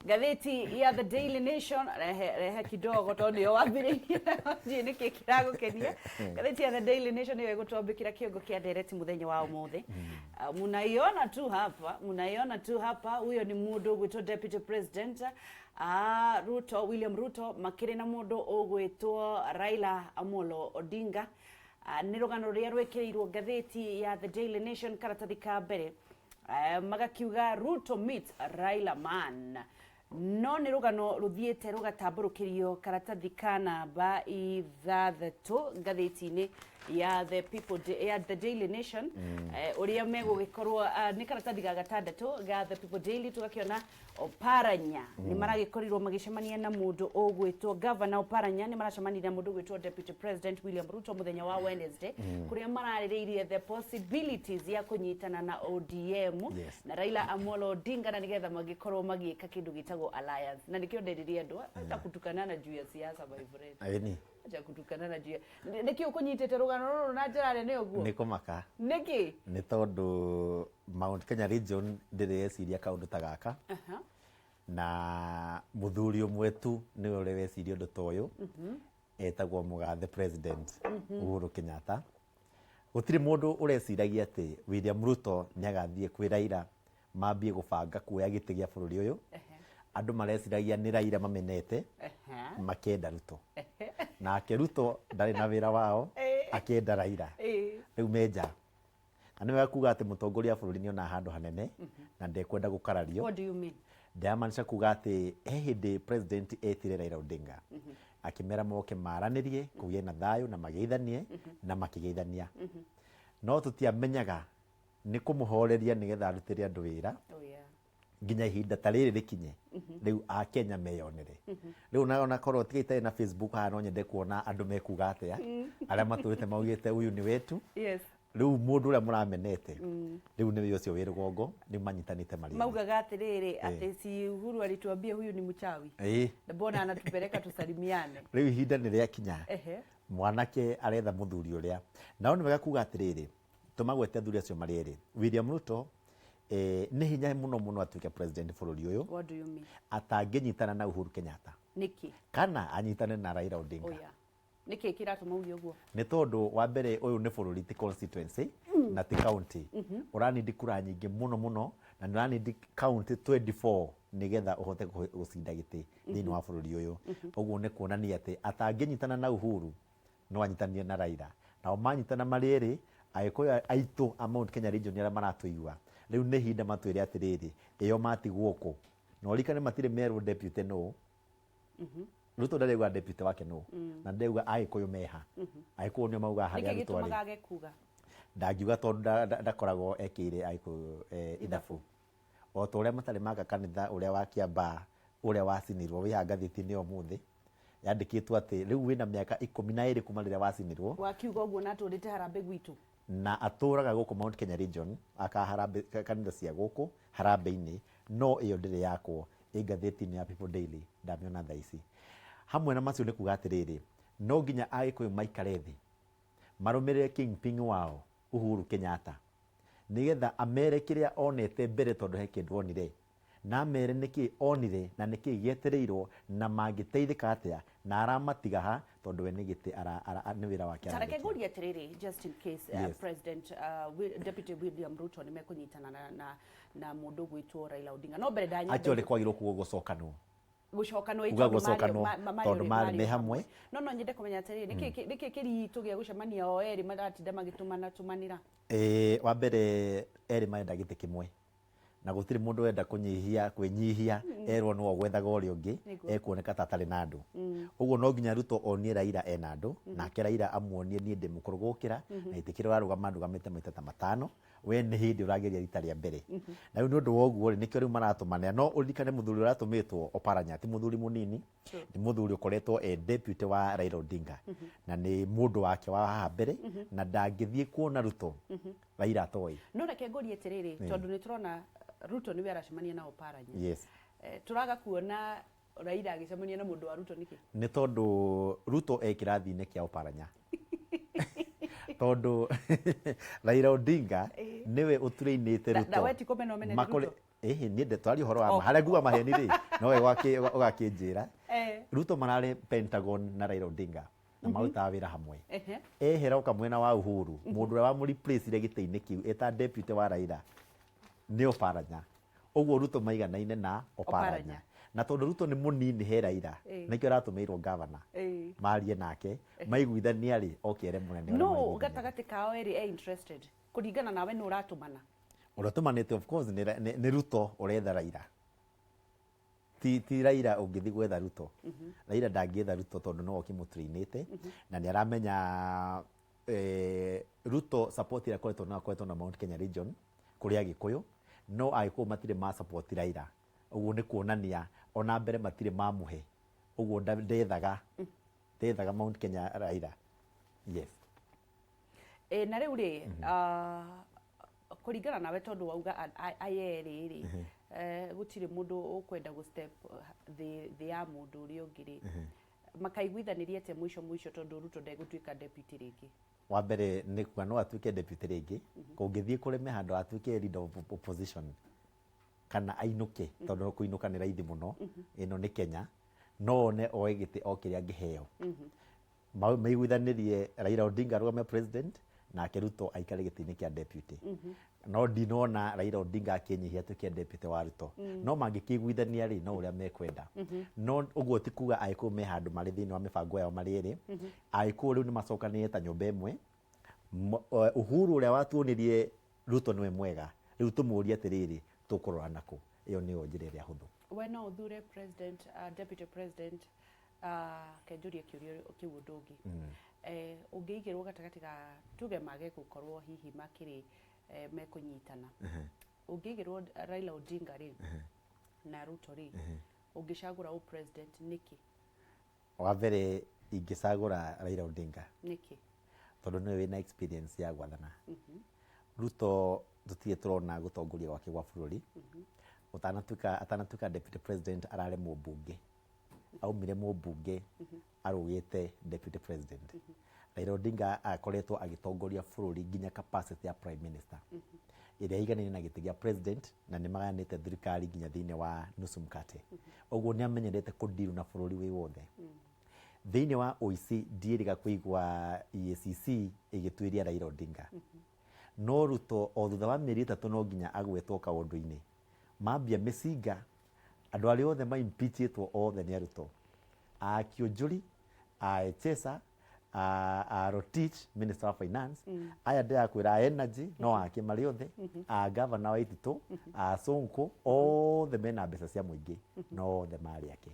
Gatheti ya The Daily Nation rehe kidogo tondu yo wambiririe niki kirago kenia. Gatheti ya The Daily Nation niyo igutwambikira kiongo kia ndereti muthenya wa umuthi. Munaiona tu hapa huyo ni mundu gwitwo Deputy President William Ruto makiri na mundu ogwitwo Raila Amolo Odinga. Ni rugano ria rwekirirwo gatheti ya The Daily Nation karatathi ka mbere. Magakiuga Ruto meets Raila man. No ni rugano ruthiete rugatamburukirio karatathi kana ba ithathatu gatheti-ini ya The Daily Nation. Uria megugikorwo ni karatathi ga gatandatu ga The People Daily tugakiona Oparanya ni maragikoriro magicemania na mundu ogwitwo Governor Oparanya ni maracemania na mundu ogwitwo Deputy President William Ruto muthenya wa Wednesday kuria maraririirie the possibilities ya kunyitana na ODM na Raila Amolo Odinga na nigetha magikorwo magika kindu gitagwo alliance na nikio nderirie andu atakutukana na juu ya siasa my friend Aini acha kutukana na juu nikio kunyitete rugano ruru na njara ne oguo nikomaka niki ni tondu Mount Kenya region ndireciria kaundu tagaka na muthuri umwe tu ni uri weciria undu toyo etagwo mugathe President Uhuru Kenyatta. Gutiri mundu ureciragia ati William Ruto ni agathie kwi Raila mambie gubanga kuoya giti gia bururi uyu. Andu mareciragia ni Raila mamenete makenda Ruto na akeruto ndari na wira wao akenda Raila riu meja aniwe kuga ati mutongoria bururi ni ona handu hanene na ndekwenda gukarario. What do you mean? Ndiamanisha kuga ati hindi president etire Raila Odinga akimera moke maranirie kugie na thayu na mageithanie na makigeithania no tutiamenyaga ni kumuhoreria nigetha arutire andu wira nginya ihinda ta riri rikinye riu a Kenya meyonere riu naona korwo tigite na Facebook no nyende kuona andu mekuga atia aria maturite maugite uyu ni wetu riu mundu uria muramenete riu ni ucio wi rugongo ni manyitanite mari maugaga atiriri ati si Uhuru alituambia huyu ni mchawi na bona anatupeleka tusalimiane riu ihinda ni ria kinya mwanake aretha muthuri uria nao ni wega kuga atiriri tumagwete athuri acio mariri William Ruto ni hinya muno atuike president bururi uyu. What do you mean? Atanginyitana na Uhuru Kenyatta niki kana anyitane na Raila Odinga niki kiratuma ugi uguo ni tondu wa mbere uyu ni bururi ti constituency na ti county urani ndikura nyingi muno na urani ndi county 24 nigetha uhote gucinda giti thini wa bururi uyu uguo ni kuonania ati atanginyitana na Uhuru no anyitanie na Raila na omanyitana mariri aikoya aitu Mount Kenya region ara maratuigwa riu ni hinda matwire atiriri iyo matigwo ku no rikane matire meru deputy no Ruto ndaregwa deputy wake no na ndegwa aikoyo meha aikoyo ni mauga haria Ruto ari magage kuga ndagiuga tondu ndakoragwo ekire aikoyo ithabu o to uria matari maga kanitha uria wa Kiamba uria wacinirwo wi ngathiti ni omuthi yandikitwo ati riu wina miaka 12 kuma riria wacinirwo wakiuga uguo na turite harambe gwitu na aturaga guku Mount Kenya region akaharambe kanitha cia guku harambe-ini no iyo ndiri yakwo ngatheti-ini ya People Daily ndamiona thaici hamwe na macio ni kuga atiriri no nginya agikuyu maikare thi marumirire kingpin wao Uhuru Kenyatta nigetha amere kiria onete mbere tondu he kindu onire na mere niki onire na niki gietereirwo na mangiteithika atia na aramatiga ha tondu we nigiti ni wira wake ara tareke guri atiriri just in case President Deputy William Ruto ni mekunyitana na mundu gwitwo Raila Odinga no mbere ndanya acho le kwagirwo gucokanwo tondu mari me hamwe no nyende kumenya atiriri niki kiritu gia gucemania o eri maratinda magitumanira wa mbere eri maenda gite kimwe na gutiri mundu wenda kwinyihia erwo no gwethaga uri ungi ekuoneka tatari na andu uguo no nginya Ruto onie Raila ena andu na Raila amuonie nie ndi mukurugukira na itikire warugama ndugamite maita ta matano we ni hindi urageria rita ria mbere na ni undu woguo nikio riu maratumana no urikane muthuri uratumitwo Oparanya ti muthuri munini ni muthuri ukoretwo deputy wa Raila Odinga na ni mundu wake wa haha mbere na ndangithie kuona Ruto Raila atoi no reke ngori etiriri tondu ni turona Ruto ni aracemania na Oparanya turaga kuona Raila agicemania na mundu wa Ruto niki ni tondu Ruto ekirathi-ini kia Oparanya tondu Raila Odinga niwe utureinite Ruto da weti komeno mene Ruto Nĩ ndetwari horo wa harĩa nguga maheni rĩ no ũgakĩnjĩra. Ruto mararĩ Pentagon na Raila Odinga na marutaga wĩra hamwe. Ehera oka mwena wa Uhuru mũndũ ũrĩa wamũreplace gĩtĩ-inĩ kĩu eta deputy wa Raila nĩ Oparanya. Ũguo Ruto maiganaine na Oparanya. Na tondũ Ruto nĩ mũnini he Raila nĩkĩo aratũmĩirwo governor marie nake maiguithania rĩ okĩere mũnene. No gatagatĩ kao erĩ interested kũringana nawe nĩ ũratũmana. Ũratũmanĩte of course nĩ Ruto ũretha Raila. Ti Raila ũngĩthi gwetha Ruto. Raila ndangĩetha Ruto tondũ no okĩmũtrainĩte na nĩ aramenya Ruto support ĩrĩa akoretwo na Mount Kenya region kũrĩa Gĩkũyũ no agĩkũyũ matirĩ ma support Raila. Ũguo nĩ kuonania ona mbere matirĩ mamũhe. Ũguo ndethaga Mount Kenya Raila. Yes. Na rĩu rĩ kũringana nawe tondũ wauga ayerĩ rĩ gũtirĩ mũndũ ũkwenda gũ step thĩ ya mũndũ ũrĩa ũngĩ rĩ makaiguithanĩria ate mũico tondũ Ruto ndegũtuĩka deputy rĩngĩ. Wa mbere nĩ kuga no atuĩke deputy rĩngĩ kũngĩthiĩ kũreme handũ atuĩke leader of opposition kana ainũke tondũ kũinũka nĩ raithi mũno ĩno nĩ Kenya no one oe gĩtĩ o kĩrĩa angĩheo. Maiguithanĩrie Raila Odinga arũgame president nake Ruto aikare gĩtĩ-inĩ kĩa deputy. No ndinona Raila Odinga akĩnyihia atuĩke deputy wa Ruto. No mangĩkĩiguithania rĩ no ũrĩa mekwenda. No ũguo ti kuga agĩkũyũ me handũ marĩ thĩinĩ wa mĩbango yao marĩ erĩ. Agĩkũyũ rĩu nĩ macokanĩrĩte ta nyũmba ĩmwe. Uhuru ũrĩa watuonirie Ruto nĩwe mwega rĩu tũmũrie atĩrĩrĩ tũkũrora nakũ. Ĩyo nĩyo njĩra ĩrĩa hũthũ. We no ũthure president deputy president kenjuria kĩũria kĩu ũndũ ũngĩ. Ũngĩigĩrwo gatagatĩ ga tuge mage gũkorwo hihi makĩrĩ mekũnyitana. Ũngĩigĩrwo Raila Odinga rĩ na Ruto rĩ ũngĩcagũra u president nĩkĩ? Wa mbere ingĩcagũra Raila Odinga. Nĩkĩ? Tondũ nĩwe wĩna experience ya gwathana. Ruto tũtirĩ tũrona gũtongoria gwake gwa bũrũri. Atanatuĩka deputy president ararĩ mũmbunge. Aumire mũmbunge arũgĩte deputy president. Raila Odinga akoretwo agĩtongoria bũrũri nginya capacity ya prime minister. Ĩrĩa aiganĩire na gĩtĩ gĩa president na nĩ maganĩte thirikari nginya thĩinĩ wa nusu mkate. Ũguo nĩ amenyerete kũdeal na bũrũri wĩ wothe. Thĩinĩ wa ũici ndiĩrĩga kũigua EACC ĩgĩtuĩria Raila Odinga. No Ruto o thutha wa mĩeri 3 no nginya agwetwo kaũndũ-inĩ. Mambia mĩcinga andũ arĩa othe maimpeachĩtwo othe nĩ Ruto. Kĩũnjũri, Chesa, Rotich, Minister of Finance, aya ndĩrakwĩra energy no ake marĩ othe, governor wa Ititũ, Sonko othe mena mbeca cia mũingĩ no othe marĩ ake.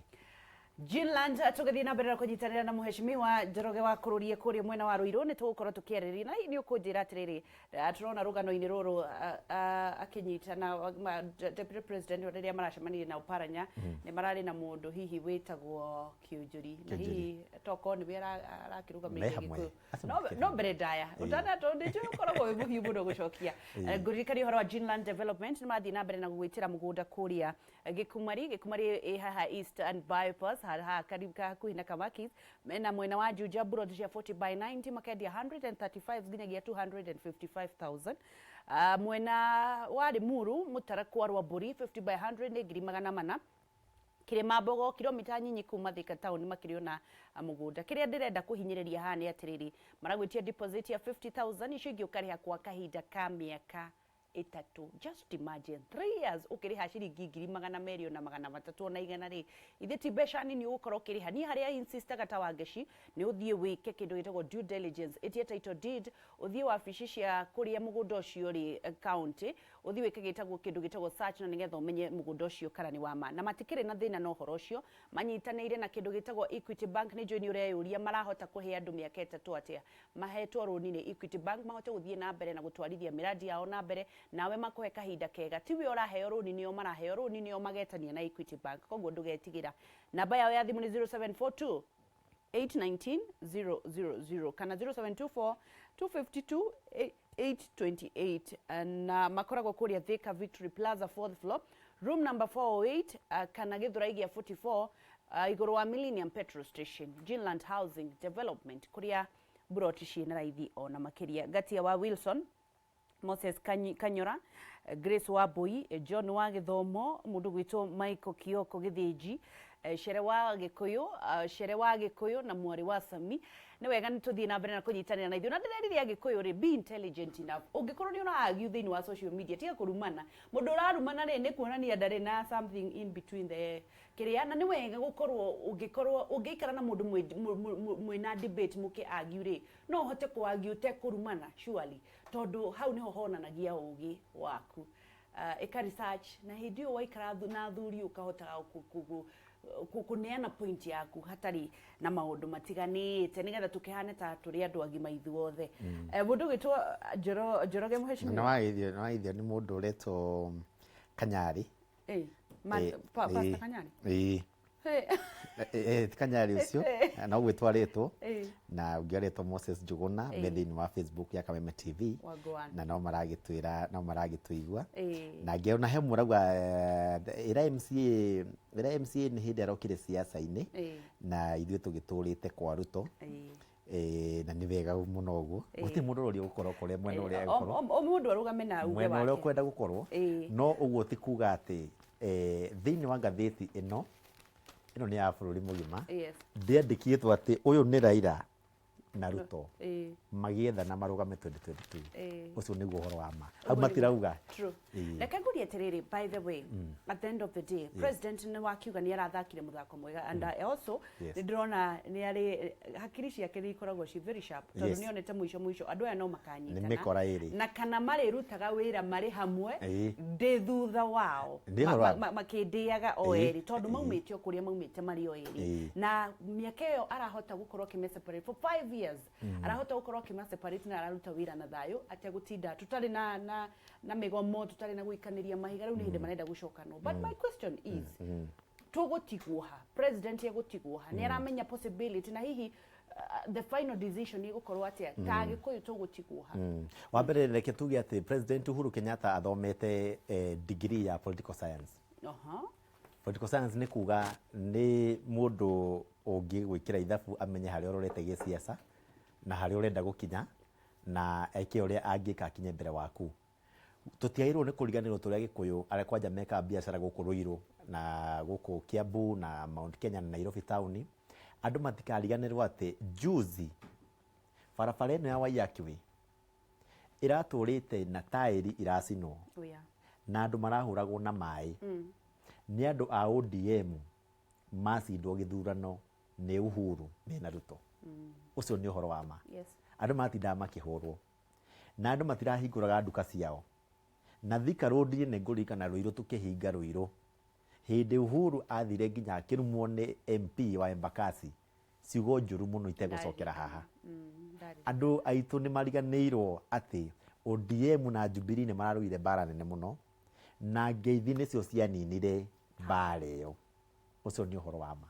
Jinland tũgĩthiĩ na mbere na kũnyitanĩra na mũheshimiwa Njoroge wa kũrũria kũrĩa mwena wa Ruiru nĩ tũgũkorwo tũkĩarĩrĩria na nĩ ũkũnjĩra atĩrĩrĩ tũrona rũgano-inĩ rũrũ akĩnyitana deputy president rĩrĩa maracemanirie na Oparanya nĩ mararĩ na mũndũ hihi wĩtagwo Kĩũnjũri na hihi toko nĩwe arakĩrũgamĩrĩra Gĩkũyũ no mbere ndaya ũtanatũ ndĩ ũkoragwo wĩ mũhiũ mũno gũcokia ngũririkania ũhoro wa Jinland Development nĩ mathiĩ na mbere na gũgwĩtĩra mũgũnda kũrĩa Gĩkumari ĩ haha East and Bypass haha hakuhĩ na Kamakis mena mwena wa Juja broad cia 40/90 makendia 135 nginyagia 255,000. Mwena wa Limuru mũtarakwa rwa Mburi 50/100 nĩ 400,000. Kĩrĩma Mbogo kilomita nyinyi kuma Thika town makĩrĩo na mũgũnda. Kĩrĩa ndĩrenda kũhinyĩrĩria haha nĩ atĩrĩrĩ maragwĩtia deposit ya 50,000 icio ingĩ ũkarĩha kwa kahinda ka mĩaka 3. Just imagine 3 years ukiriha ciringi 200,000 na 300 na igana ri ithe ti mbeca nini ugukorwo ukiriha ni haria insistaga ta wangeci ni uthie wike kindu gitagwo due diligence itie title deed uthie wabici cia kuria mugunda ucio ri county uthie wike gitagwo kindu gitagwo search na nigetha umenye mugunda ucio kana ni wama na matikire na thina no horo ucio manyitanĩire na kindu gitagwo Equity Bank ni join ureyuria marahota kuhe andu miaka 3 atia mahetwo roni ni Equity Bank mahote guthie na mbere na gutwarithia miradi yao na mbere nawe makuhe kahinda kega tiwe uraheo roni nio maraheo roni nio magetania na Equity Bank koguo ndugetigira namba yao ya thimu ni 0742 819 000 kana 0724 252 828 na makoragwo kuria Thika Victory Plaza 4th floor room number 408 kana Githuraigia 44 iguru wa Millennium Petrol Station Jinland Housing Development kuria buroti ciina raithi ona makiria gatia wa Wilson Moses Kanyora, Grace Wabui, John wa Githomo, mundu gwitwo Michael Kioko Githiji, Shere wa Gikuyu na mwari wa Sami. Ni wega nituthie na mbere na kunyitanira na ithuĩ na ndĩreririe Gikuyu ri be intelligent enough. Ũngĩkorwo nĩ ũra argue thĩinĩ wa social media tiga kũrumana. Mũndũ ũrarumana rĩ nĩ kuonania ndarĩ na something in between the kiria na nĩ wega gũkorwo ũngĩikara na mũndũ mwĩna debate mũkĩ argue rĩ no ũhote kũ argue te kũrumana surely tondũ hau niho honanagia ũũgĩ waku. Eka research na hĩndĩ ĩyo waikara na athuri ũkahotaga kuneana point yaku hatari na maundu matiganite nigetha tukihane ta turi andu agima ithuothe. Mundu gitwo Njoroge muheshimiwa na waithio ni mundu uretwo Kanyari Pastor Kanyari Kanyari ucio na ugwitwaritwo na ungiaretwo Moses Njuguna methini wa Facebook ya Kameme TV na no maragitwigua na ngiona he murauga ira MCA ni hindi arokire siasa-ini na ithuĩ tũgĩtũrĩte kwa RUTO na nĩ wega muno ũguo gũtirĩ mũndũ ũrĩa ũgũkorwo kũrĩa mwena ũrĩa ũgũkorwo mũndũ arũgame na uge wake mwena ũrĩa ũkwenda gũkorwo no ũguo ti kuga atĩ thĩinĩ wa ngathĩti ĩno nĩ ya bũrũri mũgima ndĩandĩkĩtwo atĩ ũyũ nĩ Raila na RUTO magiethana marugame 2022 ucio niguo horo wa ma au matirauga true reke ngũrie atĩrĩrĩ by the way at the end of the day president nĩ wakiuga nĩ arathakire muthako mwega and also nĩ ndĩrona nĩ arĩ hakiri ciake nĩ ikoragwo ci very sharp tondũ nĩ onete mũico andũ aya no makanyitana na kana marĩrutaga wĩra marĩ hamwe ndĩ thutha wao makĩndĩaga o erĩ tondũ maumĩte o kũrĩa maumĩte marĩ o erĩ na mĩaka ĩyo arahota gũkorwo kĩmeseparate for 5 years arahota gukorwo kimaseparate na araruta wira na thayo ategutinda tutari na migomo tutari na guikaniria mahiga riu ni hindi marenda gucokanwo but my question is tugutiguha president yegutiguha ni aramenya possibility na hihi the final decision igukorwo atia ta Gikuyu tugutiguha wa mbere reke tuge ati president Uhuru Kenyatta athomete degree ya political science political science ni kuga ni mundu ungi gwikira ithabu amenye haria urorete giciasa na haria urenda gukinya na eke uria angika kinye mbere waku tutiairwo ni kuriganirwo turia Gikuyu aria kwanja meka biashara guku Ruiru na guku Kiambu na Mount Kenya na Nairobi town andu matikariganirwo ati juzi barabara ino ya Waiyaki iraturite na tairi iracinwo na andu marahuragwo na mai ni andu a ODM macindwo githurano ni Uhuru na RUTO ucio ni uhoro wa ma andu matinda makihurwo na andu matirahinguraga nduka ciao na Thika Road ni ngurika na Ruiru tukihinga Ruiru hindi Uhuru athire nginya akirumwo ni MP wa Embakasi ciugo njuru muno itegũcokera haha andu aitu ni mariganĩirwo ati ODM na Jubilee ni mararuire bara nene muno na ngeithi nicio cianinire bara ĩyo ucio ni uhoro wa ma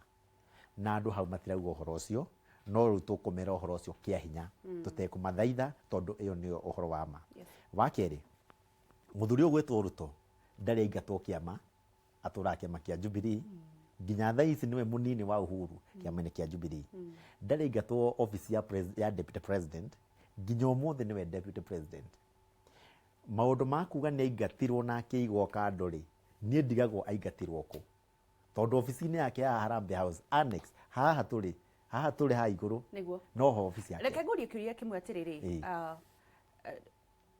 na andu hau matirauga uhoro ucio no ru tukumera uhoro ucio kia hinya tutekumathaitha tondu iyo ni uhoro wa ma wa keri muthuri ugwetwo RUTO ndari aingatwo kiama atura kiama kia Jubilee nginya thaa ici niwe munini wa Uhuru kiama-ini kia Jubilee ndari aingatwo office ya deputy president nginya umuthi niwe deputy president maundu makuga ni aingatirwo na kiigo kandori nie ndigagwo aingatirwo ku tondu office-ini yake ya Harambee House annex haha turi ha iguru no ho office yake reke ngurie kiuria kimwe atiriri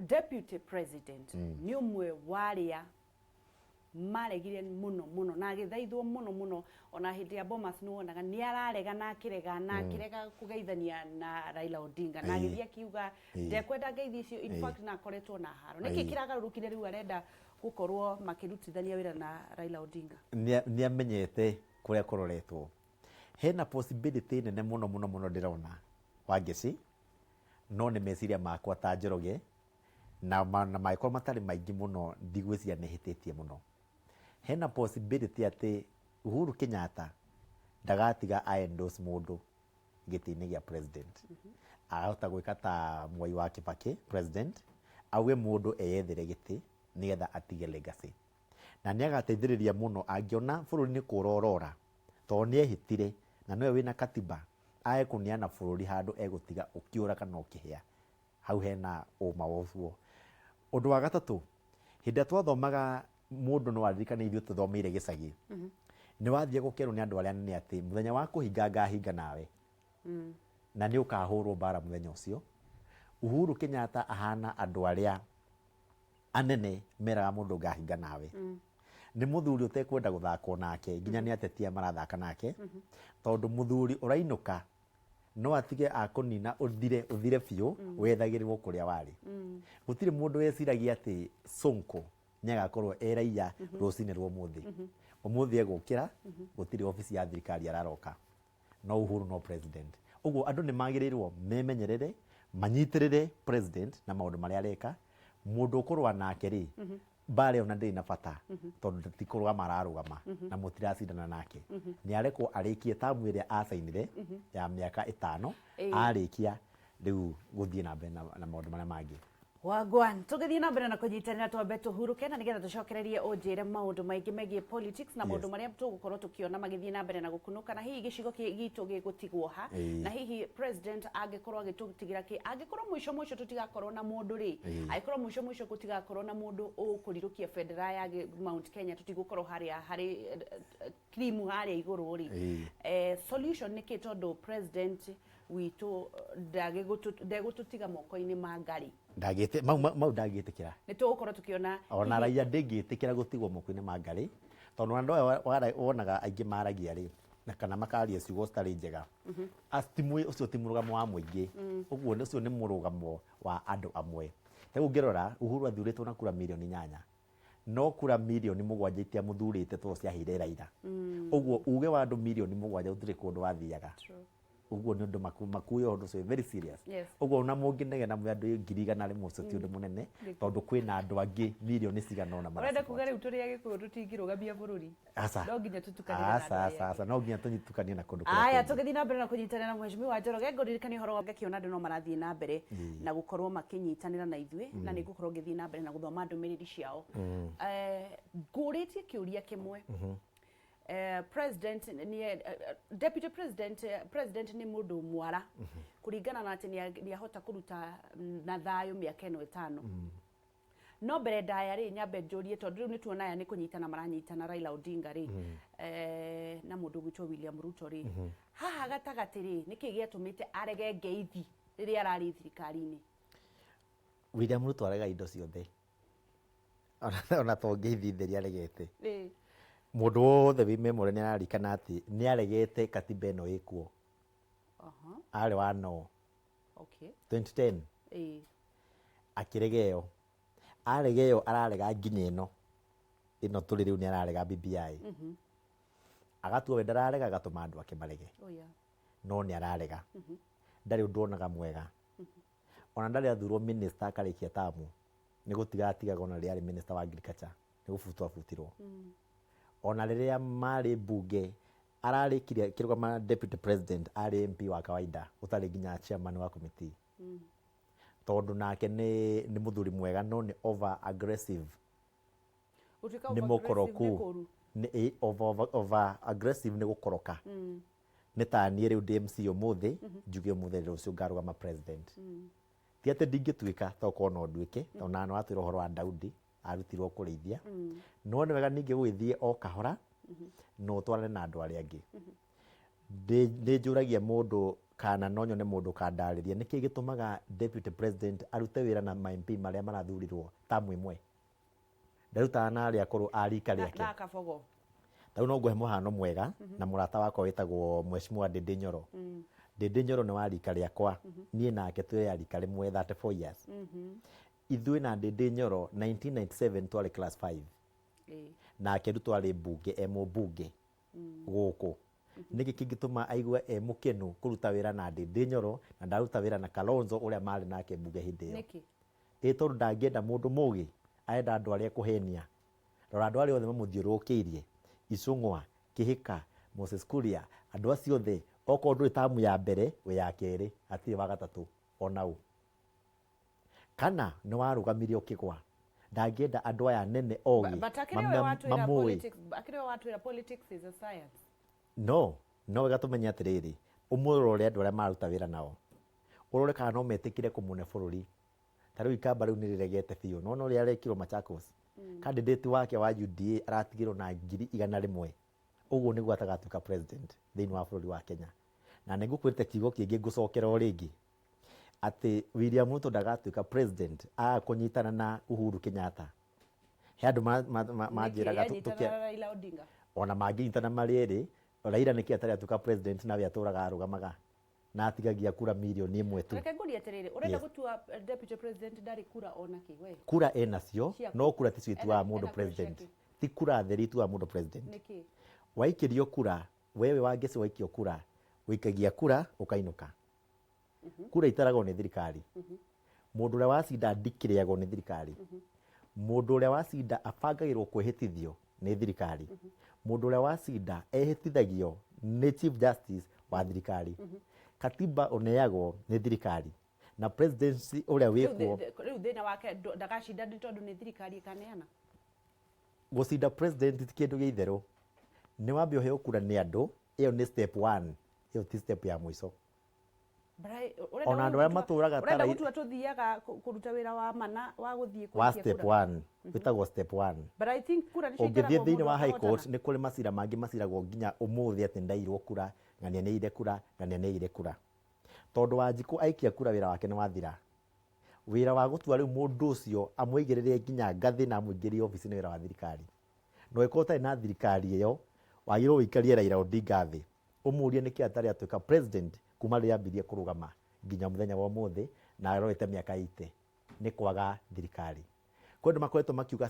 deputy president ni umwe waria maregire muno na githaithwo muno ona hindi ya Bomas no onaga ni ararega na kirega kugeithania na Raila Odinga na githia kiuga ndekwenda ngeithi icio in fact na koretwo na haro niki kiragarurukire riu arenda gukorwo makirutithania wira na Raila Odinga ni amenyete kuria kuroretwo hena possibility nene muno ndirona wangeci no ni meciria makwa ta Njoroge na maikoro matari maingi muno ndigwiciria nihititie muno hena possibility ati Uhuru Kenyatta ndagatiga endorse mundu giti-ini gia president ahota gwika ta Mwai wa Kibaki president auge mundu eyethere giti nigetha atige legacy na ni agateithiriria muno angiona bururi ni kurorora to ni ehitire na niwe wina katiba ae kuniana bururi handu egutiga ukiura kana ukihia hau hena uma wofuo Undu wa gatatu hĩndĩ twathomaga mundu no aririkane ithuĩ tuthomeire gĩcagi nĩ wathie gukerwo nĩ andũ arĩa anene atĩ muthenya wa kũhinga ngahinga nawe na nĩ ukahũrwo mbara muthenya ũcio. Uhuru Kenyatta ahana andũ arĩa anene meraga mundu ngahinga nawe. Nĩ muthuri utekwenda guthakwo nake nginya nĩ atetia marathaka nake tondu muthuri urainuka no atige akunina uthire biũ wethagĩrĩrwo kũrĩa warĩ. Gũtirĩ mundu weciragia atĩ Sonko nĩagakorwo raia rũcinĩ rwa ũmũthĩ. Ũmũthĩ egũkĩra gũtirĩ ofici ya thirikari araroka, no Uhuru no president. Ũguo andũ nĩ magĩrĩirwo memenyerere manyitĩrĩre president na maũndũ marĩa areka. Mũndũ ũkũrũa nake rĩ mbara ona ndĩrĩ na bata tondu ti kũrũgama ararũgama na mũtiracindana nake. Nĩ arekwo arĩkie tamu ĩrĩa acainire ya mĩaka 5 arĩkia rĩu gũthiĩ na mbere na maũndũ marĩa mangĩ. Wagwan tugithii na mbere na kunyitanira twambe tuhuruke na nigetha tucokererie unjire maundu maingi megie politics na maundu maria tugukorwo tukiona magithii na mbere na gukunuka na hihi gicigo gitu gigutigwo ha na hihi president angikorwo agitutigira ki angikorwo mwisho tutigakorwo na mundu ri aikorwo mwisho gutigakorwo na mundu ukurirukia federal ya Mount Kenya tutigukorwo hari krimu hari iguru ri solution ni ki tondu president witu ndagututiga moko-ini ma ngari ndagite mau ndagitikira ni tugukorwo tukiona ona raia ndingitikira gutigwo moko-ini ma ngari tondu andu wonaga aingi maragia ri na kana makaria ciugo citari njega astimwe ucio ti murugamo wa muingi uguo ucio ni murugamo wa andu amwe. Rĩu ngĩrora Uhuru athuritwo na kura milioni 8 no kura milioni 7 itia muthurite to ciahire Raila. Uguo uge wa andu milioni 7 utire kundu wathiaga. Uguo nĩ ũndũ makuyo ũndũ ũcio very serious. Uguo na mũngĩnege na andũ 100,000 rĩmwe ũcio ti ũndũ mũnene tondũ kwĩna andũ angĩ milioni cigana ona marenda kuga rĩu tũrĩ agĩkũyũ tũtingĩrũgamia bũrũri no nginya tũtukanie asa no nginya tũnyitukanie na kũndũ kũrĩa. Aya tũgĩthiĩ na mbere na kũnyitanĩra na Mheshimiwa Njoroge ngũririkania ũhoro ngakĩona andũ no marathiĩ na mbere na gũkorwo makĩnyitanĩra na ithuĩ na nĩ gũkorwo ngĩthiĩ na mbere na gũthoma ndũmĩrĩri ciao. Ngũrĩtie kĩũria kĩmwe president ni deputy president ni mundu mwara kuringana na ati ni ahota kuruta na thayo miaka eno 5 no mbere ndaya ri nyambe njurie tondu riu ni tuona aya ni kunyitana maranyitana Raila Odinga ri na mundu gwitwo William Ruto ri haha gatagati ri niki giatumite arege ngeithi riri arari thirikari-ini. William Ruto arega indo ciothe ona to ngeithi theri aregete mundu wothe wi memory ni ararikana ati ni aregete katiba ino ikuo ari wa no 2010 akiregeo aregeo ararega nginya ino turi riu ni ararega BBI agatua we ndararega agatuma andu ake marege no ni ararega ndari undu onaga mwega ona ndari athurwo minister akarikia tamu ni gutiga ona riari minister wa agriculture ni gubutirwo ona riria mari bunge ararikiria kirugama deputy president ari MP wa kawaida utari nginya chairman wa committee tondu nake ni muthuri mwega no ni over aggressive ni mukoroku ni over aggressive ni gukoroka ni ta ni riu DMC umuthi njuge umuthi rucio ngarugama president ti ati ndingituika toko no nduike ona no atwira horo wa Daudi arutirwo kurithia no ni wega ninge gwithie o kahora no twarane na andu aria angi ndi njuragia mundu kana no nyone mundu kandariria niki gitumaga deputy president arute wira na MP maria marathurirwo tamu imwe ndaruta na aria akuru arika riake na kabogo tau no nguhe muhano mwega na murata wako witagwo Mheshimiwa Njoroge Njoroge ni wa rika riakwa nie nake twe arika rimwe 34 years ithuĩ na Njoroge 1997 twari class 5 nake ndu twari bunge bunge guku niki kingituma aigua mukenu kuruta wira na Njoroge na ndaruta wira na Kalonzo uria mari nake bunge hindi iyo niki tondu ndangenda mundu mugi aenda andu aria kuhenia rora andu aria othe mamuthiurukiirie Icung'wa Kihika Moses Kuria andu acio othe oko nduri tamu ya mbere we ya keri atiri wa gatatu onau kana ni warugamirio kigwa ndangenda andu aya nene ogi akire politics is a science no wega tumenya atiriri umurore andu aria maruta wira nao urore kana no metikire kumune bururi Tariu ikamba riu niriregete biũ no no ria rekirwo Machakos candidate wake wa UDA aratigirwo na 100,000 uguo niguo atagatuika president thiini wa bũrũri wa Kenya na nigukwirite kiugo kingi ngucokera o ringi ati William Ruto ndagatuika president kunyitana na Uhuru Kenyatta he andu manjiraga ona manginyitana mariri Raila niki atari atuika president na we aturaga arugamaga na atigagia kura milioni 1 tu. Reke nguri atiriri urenda gutua deputy president ndari kura ona ki we. Kura enacio no kura ti sweet wa mundu president. Ti kura theri tu wa mundu president. Niki? Waikirio kura wewe wangeci waikio kura wikagia kura ukainuka. Kura itaragwo ni thirikari. Mundu uria wacinda ndikiriagwo ni thirikari. Mundu uria wacinda abangagirwo kwihitithio ni thirikari. Mundu uria wacinda ehitithagio ni chief justice wa thirikari. Katiba oneagwo ni thirikari na presidency uria wikwo riu thina wake ndagacinda ndi tondu ni thirikari ikaneana gucinda president ti kindu gia itheru ni wambe uheo kura ni andu iyo ni step 1 iyo ti step ya mwiso ona andu aria maturaga tara urenda gutua tuthiaga kuruta wira wa mana wa guthie kwa step 1 witagwo step 1 but I think kura ni ungithie thiini wa high court ni kuri macira mangi maciragwo nginya umuthi ati ndairwo kura ngania ni ire kura ngania ni ire kura tondu Wanjiku aikia kura wira wake ni wathira wira wa gutua riu mundu ucio amwigirire nginya ngathi na amwingirie office ni wira wa thirikari no ikota na thirikari iyo wagirwo wikarie Raila Odinga thi umurie niki atari atuika president kuma ria ambirie kurugama nginya muthenya wa umuthi na aroete miaka 80 ni kwaga thirikari kwendu makoretwo makiuga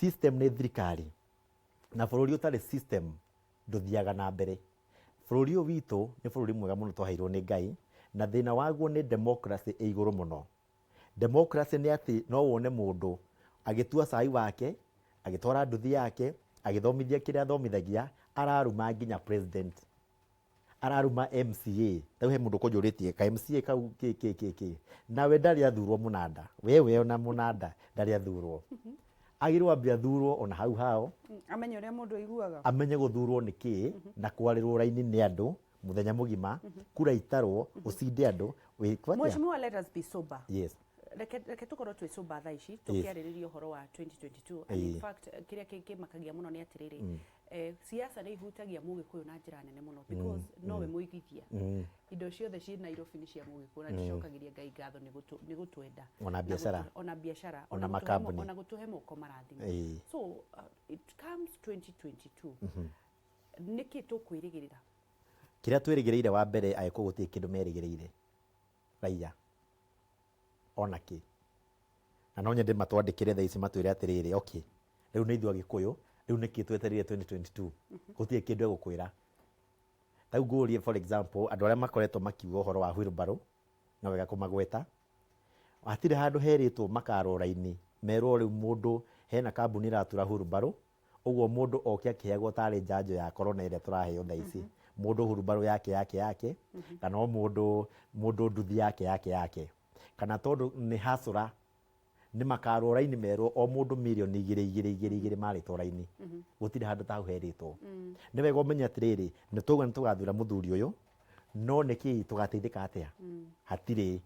system ni thirikari na bururi utari system nduthiaga na mbere bururi witu ni bururi mwega muno twaheirwo ni Ngai na thina waguo ni democracy iguru muno democracy ni ati no wone mundu agitua cai wake agitwara nduthi yake agithomithia kiria athomithagia araruma nginya president araruma MCA tau he mundu kunjuritie ka MCA kau ki nawe ndari athurwo munanda wewe ona munanda ndari athurwo agirwo ambia thurwo ona hau hao amenye uria mundu aiguaga amenye guthurwo niki na kwarirwo raini ni andu muthenya mugima kura itarwo ucinde andu Mheshimiwa, let us be sober. Yes. Reke tukorwo twi sober thaa ici tukiaririria uhoro wa 2022 and in fact kiria kimakagia muno ni atiriri siasa ni ihutagia mugikuyu na njira nene muno because nowe muigithia indo ciothe ci Nairobi ni cia mugikuyu na ndicokagiria Ngai ngatho ni gutwenda ona biashara ona makambuni ona gutuhe moko marathima so it comes 2022 niki tukwirigirira kiria twirigireire wa mbere ayeko gutie kindu merigireire raia onaki na no nyende matwandikire thaa ici matwire atiriri okay riu ni ithu agikuyu riu niki tweterire 2022 gutie kindu egukwira tau ngurie for example andu aria makoretwo makiuga uhoro wa wheelbarrow na wega kumagweta atire handu heritwo makaro raini merwo riu mundu hena kambuni ratura wheelbarrow uguo mundu okia kiagwo tari njanjo ya corona ile turaheo thaa ici mundu wheelbarrow yake kana mundu nduthi yake kana tondu ni hasura ni makaro raini merwo o mundu milioni 2 mari to raini gutire handu tahu heritwo ni wega umenye atiriri ni tugathura muthuri uyu no niki tugateithika atia hatire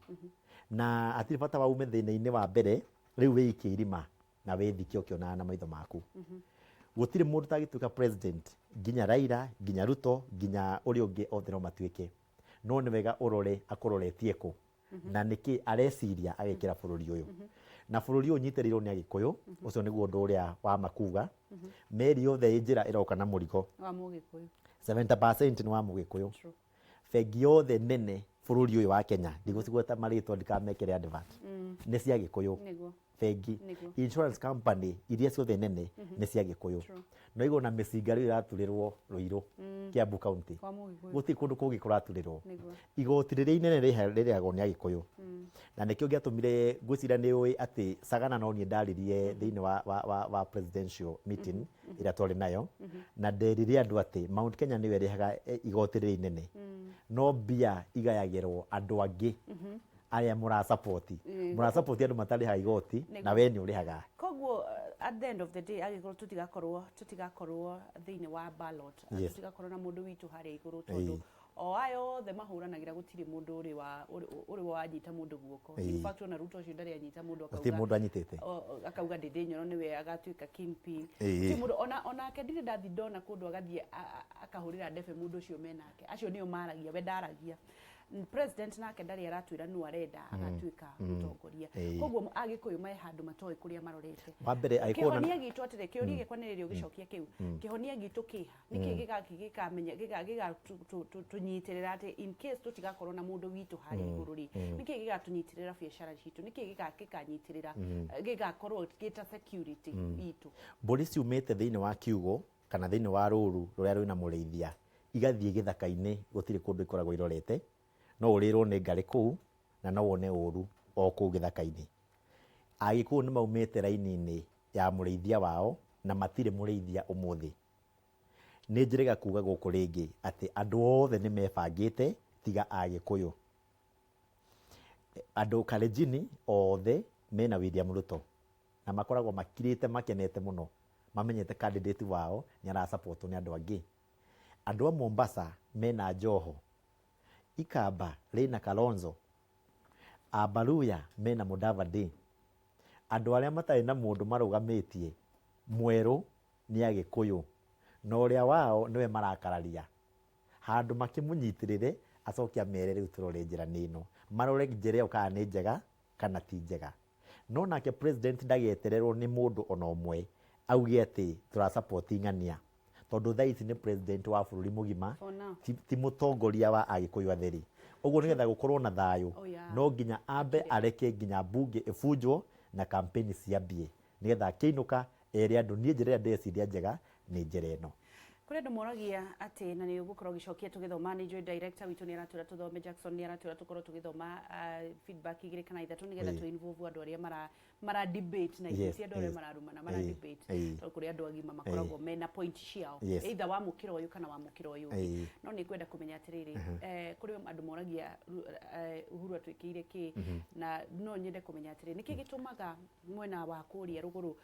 na atire bata wa ume thina-ini wa mbere riu wiki irima na withikio kiona na maitho maku gutire mundu tagituika president nginya Raila nginya Ruto nginya uri ungi othe no matuike no ni wega urore akuroretie ku na niki areciria agikira bururi uyu na bururi uyu nyiterirwo ni agikuyu ucio niguo ndu uria wa makuga meri yothe injira iroka na murigo wa mugikuyu 70% ni wa mugikuyu fegi yothe nene bururi uyu wa Kenya ndigũcigweta maritwa ndikamekere advert ni cia gikuyu fegi insurance company iria ciothe nene ni cia gikuyu no igo na micinga ri iraturirwo Ruiru Kiambu County guti kundu kungi kuraturirwo igoti riria inene ririagwo ni agikuyu na nikio giatumire gwicira ni ui ati Sagana no ni ndaririe thiini wa presidential meeting ira twari nayo na nderirie andu ati Mount Kenya niwe rihaga igoti riria inene no bia igayagirwo andu angi aria mura support andu matari ha igoti na we ni urihaga koguo at the end of the day agikoro tutigakorwo thiini wa ballot tutigakorwo na mundu witu hari iguru tondu o ayo othe mahuranagira gutiri mundu uri wanyita mundu guoko in fact ona Ruto ucio ndari anyita mundu akauga mundu anyitite akauga Ndindi Nyoro niwe agatuika kingpin ti mundu ona kendire ndathi ndona kundu agathie akahurira ndefe mundu ucio menake acio nio maragia we ndaragia president nake ndari aratwira nu arenda agatuika mutongoria koguo agikuyu mai handu matoe kuria marorete wambere aikona kihonia gitu atire kihonia gikwaniririo gicokia kiu kihonia gitu kiha niki gikamenya tunyitirira ati in case tutigakorwo na mundu witu hari iguru ri niki gigatunyitirira biashara citu niki gigakanyitirira gigakorwo gita security itu mburi ciumite thiini wa kiugo kana thiini wa ruru ruria rwina mureithia igathie githaka-ini gutiri kundu ikoragwo irorete no urirwo ni ngari kuu na no wone uru o kuu githaka-ini agikuyu ni maumite raini-ini ya mureithia wao na matire mureithia umuthi ni njirega kuga guku ringi ati andu othe ni mebangite tiga agikuyu andu Kalenjini othe mena William Ruto na makoragwo makirite makenete muno mamenyete candidate wao ni ara support ni andu angi andu a Mombasa mena Joho Ikamba Lena Kalonzo Abaruya mena Mudavadi andu aria matari na mundu marugamitie mweru ni agikuyu no ria wao niwe marakararia handu makimunyitirire acokia mere riu turore njira nino marore njira uka ni njega kana ti njega no nake president ndagetererwo ni mundu ona umwe augie ati tura support ng'ania tondu thaici ni president wa bururi mugima ti mutongoria wa agikuyu atheri uguo nigetha gukorwo na thayu no nginya ambe areke nginya bunge ibunjwo na campaign ciambie nigetha kiinuka eri andu nie njira ndeciria njega ni njira ino kuri andu moragia ati na ni ugukorwo gicokia tugithoma ni joy director witu ni aratwira tuthome Jackson ni aratwira tukorwo tugithoma feedback igire kana ithatu nigetha tu involve andu aria mara debate na ithia andu aria mararumana mara debate kuri andu agima makoragwo mena point ciao either wa mukiro uyu kana wa mukiro uyu no ni kwenda kumenya atiriri kuri andu moragia Uhuru atwikire ki na no nyende kumenya atiriri niki gitumaga mwena wa kuria ruguru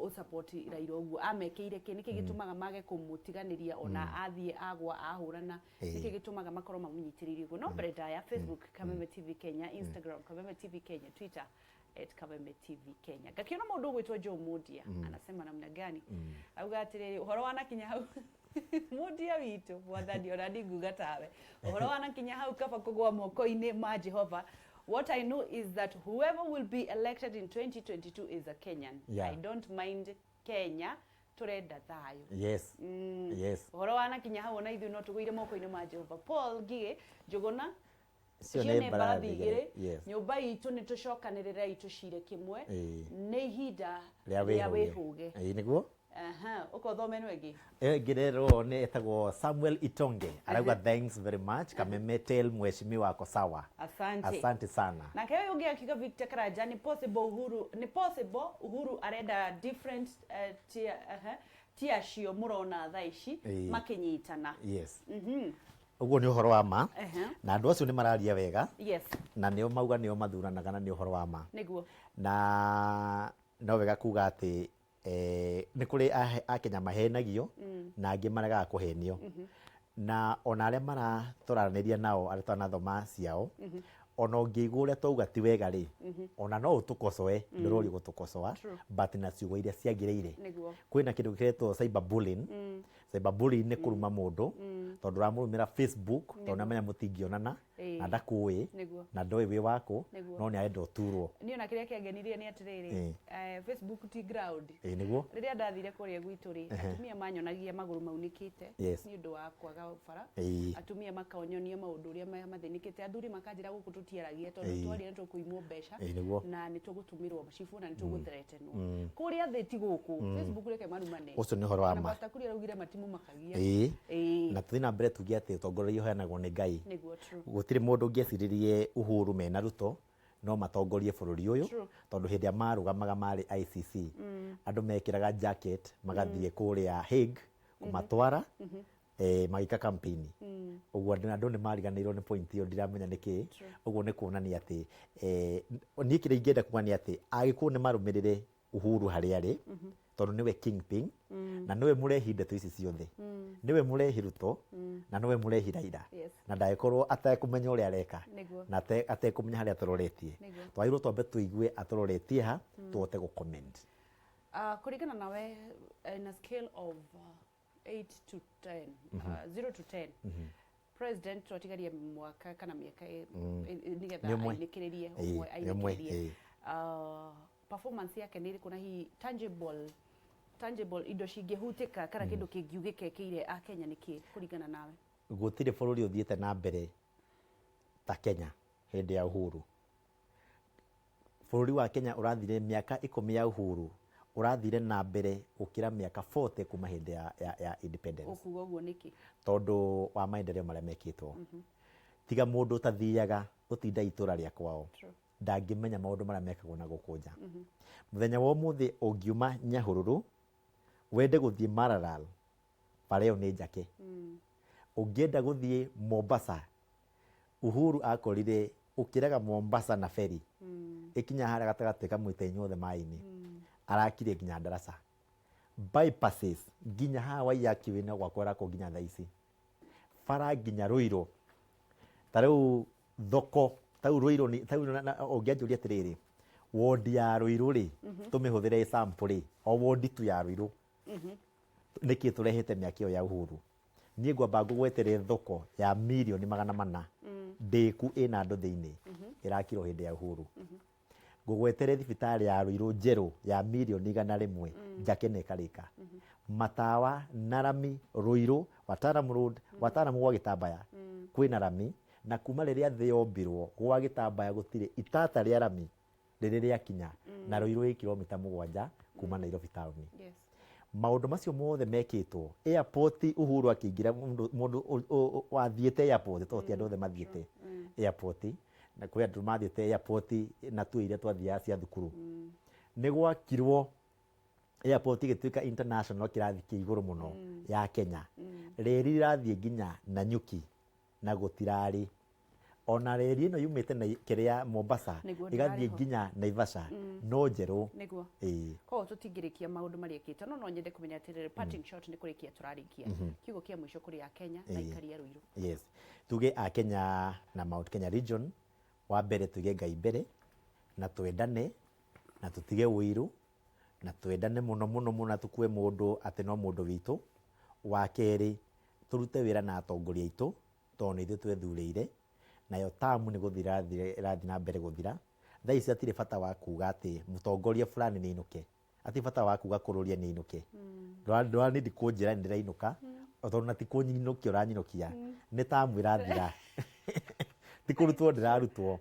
o support Raila uguo amekeire ki niki gitumaga mage kumutiganiria ona athie agwa ahurana niki gitumaga makorwo mamunyitiririe uguo no brenda ya Facebook Kameme TV Kenya Instagram Kameme TV Kenya Twitter @Kameme TV Kenya gakiona mundu gwitwa Joe Mudia anasema namna gani auga atiriri uhoro wana kinya hau Mudia witu mwathani ona ndinguga tawe uhoro wana kinya hau kaba kugwa moko-ini ma Jehova. What I know is that whoever will be elected in 2022 is a Kenyan. I don't mind Kenya turenda thayo. Yes. Yes. Uhoro wana kinya hau ona ithu no tugwire moko-ini ma Jehova. Paul Gige njuguna cione barathigire nyumba itu ni tucokanirira itucire kimwe ni ihinda ria wihuge niguo uko thome no egi ngirero ni etagwo Samuel Itonge arauga thanks very much Kameme tell mheshimiwa wako sawa asante sana na kayo yungi akiga Victor Karaja ni possible Uhuru arenda different tia murona thaici makinyitana uguo ni uhoro wa ma na andu acio ni mararia wega na nio mauga nio mathuranaga na ni uhoro wa ma niguo na no wega kuga ati ni kuri akenya mahenagio na angi marega kuhenio na ona aria maratoraniria nao aria twanathoma ciao ona ungiigua uria twauga ti wega ri ona no utukocoe ndurori gutukocoa but na ciugo iria ciagiriire kwina kindu kiretwo cyberbullying cyberbullying ni kuruma mundu tondu ramurumira Facebook tondu amenya mutingionana na ndakui na ndoi wi wako no ni arenda uturwo ni ona kiria kiangenirie ni atiriri Facebook ti ground niguo riria ndathire kuria gwitu ri atumia manyonagia maguru maunikite ni undu wa kwaga bara atumia makaonyonia maundu uria mathinikite athuri makanjira guku tutiaragia tondu twari ni tukuimwo mbeca na ni tugutumirwo macifu na ni tuguthretenwo kuria theti guku Facebook reke marumane ucio ni horo wa ma basta kuria rugire matimu makagia na tuthina mbere tugia ati utongoria uheanagwo ni Ngai niguo true gutiri mundu ungieciririe Uhuru mena Ruto no matongorie bururi uyu tondu hindi ya marugamaga mari ICC andu mekiraga jacket magathie kuria Hague kumatwara magika campaign uguo andu ni mariganirwo ni point iyo ndiramenya niki uguo ni kuonania ati ni kire ingenda kuonania ati agikuo ni marumirire Uhuru hari ari tondu niwe kingpin na niwe murehi ndeto ici ciothe niwe murehi Ruto na niwe murehi Raila na ndagĩkorwo atekumenya ũrĩa areka na atekumenya harĩa atũroretie twagĩrĩirwo twambe tũigue atũroretie ha tũhote gũ-comment. Kũringana nawe in a scale of 8 to 10 0 to 10 president twatigarie mwaka kana mĩaka nigetha ainĩkĩrĩrie ainĩkĩrĩrie performance yake nĩ ĩrĩkũ na hi tangible indo cingĩhutĩka kana kĩndũ kĩngiugĩka kĩire a Kenya nĩkĩ kũringana nawe? Gũtirĩ bũrũri ũthiĩte na mbere ta Kenya hĩndĩ ya Uhuru. Bũrũri wa Kenya ũrathire mĩaka 10 ya Uhuru ũrathire na mbere gũkĩra mĩaka 40 kuma hĩndĩ ya independence. Ũkuga ũguo nĩkĩ? Tondũ wa maendeleo marĩa mekĩtwo. Tiga mũndũ ũtathiaga gũtinda itũra rĩa kwao ndangĩmenya maũndũ marĩa mekagwo na gũkũ nja. Mũthenya wa ũmũthĩ ũngiuma Nyahururu wende gũthiĩ Maralal bara ĩyo nĩ njake. Ũngĩenda gũthiĩ Mombasa Uhuru akorire ũkĩrega Mombasa na ferry ikinya harĩa gatagatĩ ka mũita inyuothe maĩ-inĩ arakire nginya Darasa bypasses nginya hawa yakiwina gwakwara ko nginya thaa ici bara nginya Ruiru tarĩu thoko tau Ruiru ni tau ũngĩanjũria atĩrĩrĩ wodi ya Ruiru rĩ tũmĩhũthĩre sample rĩ o wodi tu ya Ruiru nĩkĩ tũrehete mĩaka ĩyo ya Uhuru. Niĩ ngwamba ngũgwetere thoko ya mirioni 400 ndĩku ĩna andũ thĩinĩ ĩrakirwo hĩndĩ ya Uhuru. Ngũgwetere thibitarĩ ya Ruiru njerũ ya mirioni 100 njake na ĩkarĩka. Matawa Narami Ruiru Wataram Road Wataram gwa Gĩtambaya kwĩna rami na kuma rĩrĩa thĩ yombirwo gwa Gĩtambaya gũtirĩ itata rĩa rami rĩrĩ rĩakinya na Ruiru ĩ kilomita 7 kuma Nairobi town. Maũndũ macio mothe mekĩtwo airport Uhuru akĩingira mũndũ wathiĩte airport to ti andũ othe mathiĩte airport na kwĩ andũ mathiĩte airport na tu iria twathiaga cia thukuru nĩ gwakirwo airport ĩgĩtuĩka international kĩrathi kĩa igũrũ mũno ya Kenya. Reri ĩrathiĩ nginya Nanyuki na gũtirarĩ ona reri ĩno yumĩte na kĩrĩa Mombasa ĩgathiĩ nginya Naivasha no njerũ. Koguo tũtingĩrĩkia maũndũ marĩa ekĩte no nyende kũmenya atĩrĩrĩ parting shot nĩ kũrĩkia tũrarĩkia kiugo kĩa mũico kũrĩ a Kenya na ikari ya Ruiru. Yes tuge a Kenya na Mount Kenya region wa mbere tuge Ngai mbere na twendane na tutige ũiru na twendane mũno mũno mũno tukue mũndũ atĩ no mũndũ witũ. Wa kerĩ turute wĩra na atongoria aitũ tondũ nĩ ithuĩ twethurĩire nayo tamu nĩ gũthira ĩrathiĩ na mbere gũthira. Thaa ici atirĩ bata wa kuga atĩ mũtongoria fulani nĩ ainũke atirĩ bata wa kuga kũrũria nĩ ainũke. Ndũranindi kũnjĩra nĩ ndĩrainũka tondũ na ti kũnyinũkia ũranyinũkia nĩ tamu ĩrathira ti kũrutwo ndĩrarutwo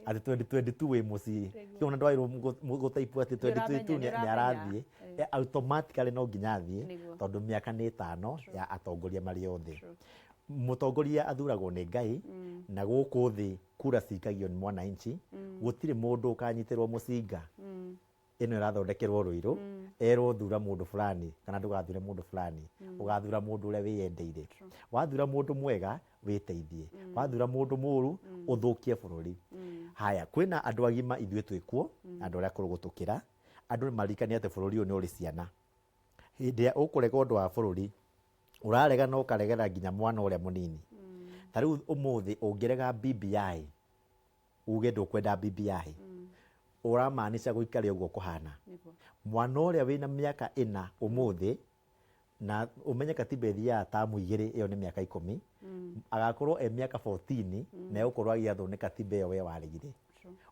atĩ 2022 wĩ mũciĩ kĩona ndwairwo gũtaipu atĩ 2022 nĩ arathiĩ automatically no nginya athiĩ tondũ mĩaka nĩ 5 ya atongoria marĩ othe. Mũtongoria athuragwo nĩ Ngai na gũkũ thĩ kura cikagio nĩ mwananchi. Gũtirĩ mũndũ ũkanyitĩrwo mũcinga ĩno ĩrathondekerwo Ruiru erwo thura mũndũ fulani kana ndũgathure mũndũ fulani ũgathura mũndũ ũrĩa wĩyendeire. Wathura mũndũ mwega wĩteithie wathura mũndũ mũru ũthũkie bũrũri. Haya kwĩna andũ agima ithuĩ twĩkuo andũ arĩa akũrũ gũtũkĩra andũ marikania atĩ bũrũri ũyũ nĩ ũrĩ ciana. Hĩndĩ ya ũkũrega ũndũ wa bũrũri ũrarega no ũkaregera nginya mwana ũrĩa mũnini. Tarĩu ũmũthĩ ũngĩrega BBI uge ndũkwenda BBI ũramaanisha gũikare ũguo kũhana. Mwana ũrĩa wĩna mĩaka 4 ũmũthĩ na umenye katiba ĩthiaga tamu 2 ĩyo nĩ mĩaka 10 agakorwo mĩaka 14 na ũkorwo agĩathwo nĩ katiba ĩyo we waregire.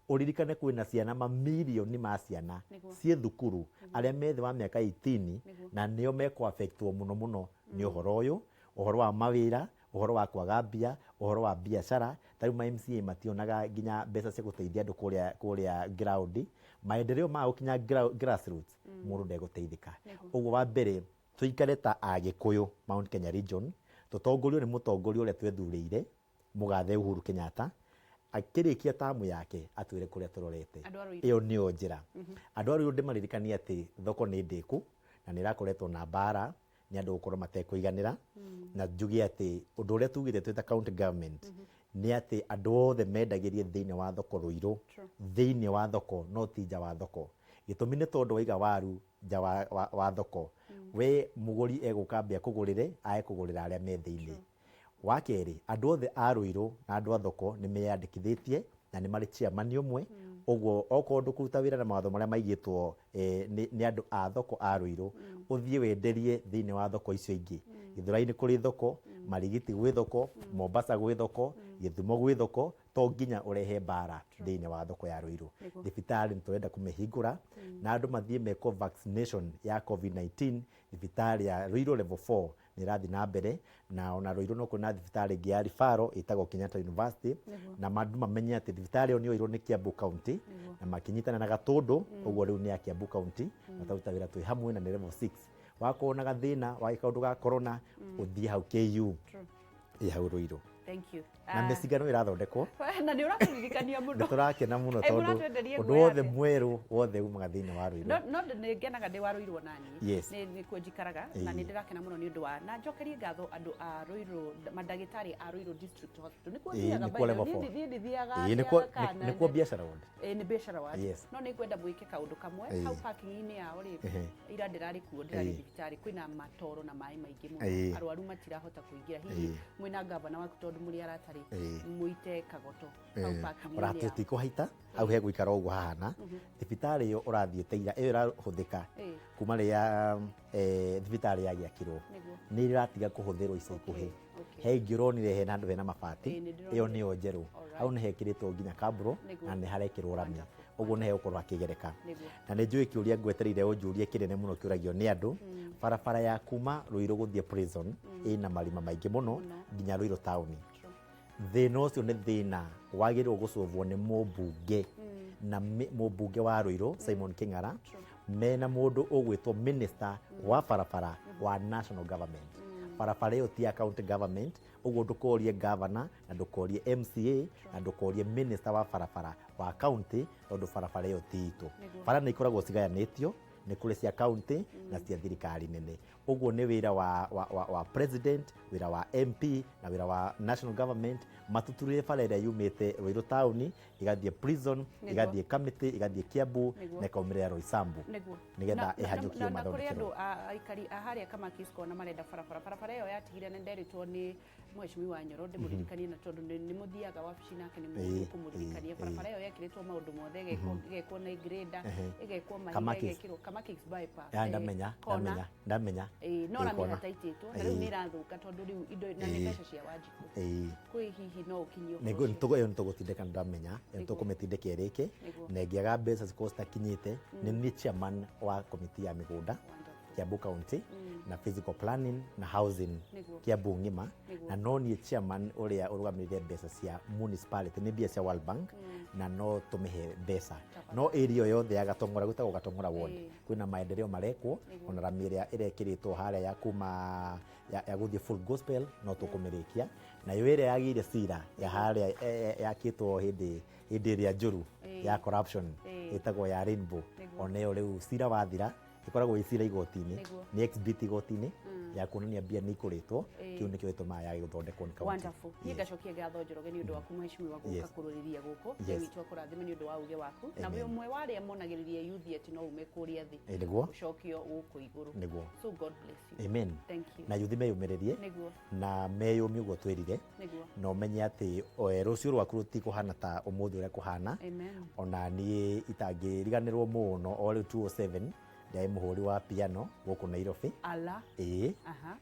Uririkane kwĩna ciana mamirioni ma ciana ciĩ thukuru arĩa me thĩ wa mĩaka 18 na nĩo mekũ affectwo mũno mũno nĩ ũhoro ũyũ ũhoro wa mawĩra ũhoro wa kwaga mbia ũhoro wa biacara. Tarĩu ma MCA mationaga nginya mbeca cia gũteithia andũ kũrĩa ground maendeleo ma gũkinya grassroots mũndũ ndegũteithĩka. Ũguo wa mbere tũikare ta Agĩkũyũ Mount Kenya region tũtongorio nĩ mũtongoria ũrĩa twethurĩire mũgathe Uhuru Kenyatta akĩrĩkia tamu yake atwĩre kũrĩa tũrorete. Ĩyo nĩyo njĩra. Andũ a Ruiru ndĩmaririkanie atĩ thoko nĩ ndĩku na nĩ ĩrakoretwo na mbara nĩ andũ gũkorwo matekũiganĩra na njuge atĩ ũndũ ũrĩa tugĩte twĩta county government nĩ atĩ andũ othe mendagĩrie thĩinĩ wa thoko Ruiru thĩinĩ wa thoko no ti nja wa thoko. gitumi ni tondu waiga waru nja wa thoko we muguri egukambia kugurire kugurira aria me thiini. Wa keri andu othe a Ruiru na andu a thoko ni meyandikithitie na ni mari chairman umwe oguo okorwo ndukuruta wira na mawatho maria maigitwo ni andu a thoko a Ruiru uthie wenderie thiini wa thoko icio ingi. Githurai ni kuri thoko, Marigiti gwi thoko, Mombasa gwi thoko, Githumo gwi thoko, to nginya urehe bara thiini wa thoko ya Ruiru. Thibitari nitwenda kumehingura na andu mathie meko vaccination ya COVID-19. Thibitari ya Ruiru level 4 ni rathi na mbere na ona Ruiru no kuna thibitari ingi ya rifaro itagwo Kenyatta University na mandu mamenye ati thibitari yo ni Ruiru ni Kiambu County na makinyitana na Gatundu uguo riu ni ya Kiambu County mataruta wira twi hamwe na ni level 6. Wakorwo na gathina wa kaundu ga corona uthie hau KU hau Ruiru. Thank you. Na mĩcingano ĩrathondekwo na nĩ ũrakũririkania mũno. Nĩ tũrakena mũno tondũ ũndũ wothe mwerũ wothe umaga thĩinĩ wa Ruiru. No nĩ ngenaga ndĩ wa Ruiru nani. Yes. Nĩ kuo njikaraga na nĩ ndĩrakena mũno nĩ ũndũ wa na njokerie ngatho andũ a Ruiru mandagĩtarĩ a Ruiru District Hospital. Nĩ kuo thiaga niĩ ndithiaga nĩ kuo biacara ward. Nĩ biacara ward. Yes. No nĩ kwenda mwĩke kaũndũ kamwe hau parking-inĩ yao rĩ ira ndĩrarĩ kuo ndĩrarĩ thibitarĩ kwĩna matoro na maĩ maingĩ mũno arwaru matirahota kũingĩra hihi mwĩna gavana waku tondũ mũrĩ aratarĩ muite kagoto hau parking-inĩ yao. Oratu tikuhaita hau he guikara uguo hahana thibitari yo urathiite ira iyo irahuthika kuma ria thibitari ya giakirwo ni iratiga kuhuthirwo ica ikuhi he ngironire he nandu hena mabati iyo niyo njeru hau ni hekiritwo nginya kabro na ni harekirwo rami uguo ni he ukorwo akigereka na ni njui kiuria ngwetereire unjurie kinene muno kiuragio ni andu barabara ya kuma Ruiru guthie prison ina marima maingi muno nginya Ruiru town. Thina ucio ni thina wagirwo gucovwo ni mubunge na mubunge wa Ruiru Simon King'ara mena mundu ugwitwo minister wa barabara wa national government. Barabara iyo ti ya county government uguo ndukorie governor na ndukorie MCA na ndukorie minister wa barabara wa county tondu barabara iyo ti itu. Bara ni ikoragwo cigayanitio ni kuri cia county na cia thirikari nene uguo ni wira wa president, wira wa MP na wira wa national government matuturire bara iria yumite Ruiru town igathie prison igathie Kamiti igathie Kiambu na ikaumĩrĩra Roysambu nigetha ihanyũkio mathondekero. Na kuri andu aikari a haria Kamakisko na marenda barabara iyo yatigire ni nderitwo ni Mheshimiwa Njoroge muririkanie na tondu ni muthiaga wabici nake ni kumuririkania barabara iyo yekiritwo maundu mothe igekwo na grader igekwo mahiga igekirwo Kamakis bypass. Ndamenya no na mira taititwo na riu ni irathuka tondu riu indo na ni mbeca cia Wanjiku kwi hihi no ukinyio nego ntugo iyo ntugutindika ndamenya ntukumitindika erike na ngiaga mbeca cikosta kinyite ni chairman wa komiti ya migunda Kiambu County na physical planning na housing Kiambu ngima na no ni chairman uria urugamirire mbeca cia municipality ni bia cia World Bank na no tumihe mbeca no area yothe ya Gatongora gutagwo Gatongora ward kwina maendeleo marekwo ona ramiria irekiritwo haria ya kuma ya guthie full gospel no tukumirikia na yo area yagire cira ya haria yakitwo hindi ria njuru ya corruption itagwo ya Rainbow ona yo riu cira wathira ikoragwo icira igoti-ini ni exhibit igoti-ini ya kuonania mbia ni ikuritwo kiu nikio gituma ya guthondekwo ni kaunti. Wonderful. Ni gacokia ngatho Njoroge ni undu waku mheshimiwa guka kururiria guku witwa kurathima ni undu wa uge waku na we umwe wa aria monagiriria youth ati no ume kuria thi ucokio guku iguru. So God bless you. Amen. Thank you. Na youth meyumiririe na meyumi uguo twirire no menye ati rucio rwaku rutikuhana ta umuthi uria kuhana ona ni itangiriganirwo muno o riu 207 ndiye muhuri wa piano guku Nairobi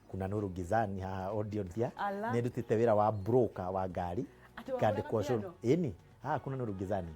kuna Nuru Gizani ha audience ni ndutite wira wa broker wa ngari kandikwo shon kuna Nuru Gizani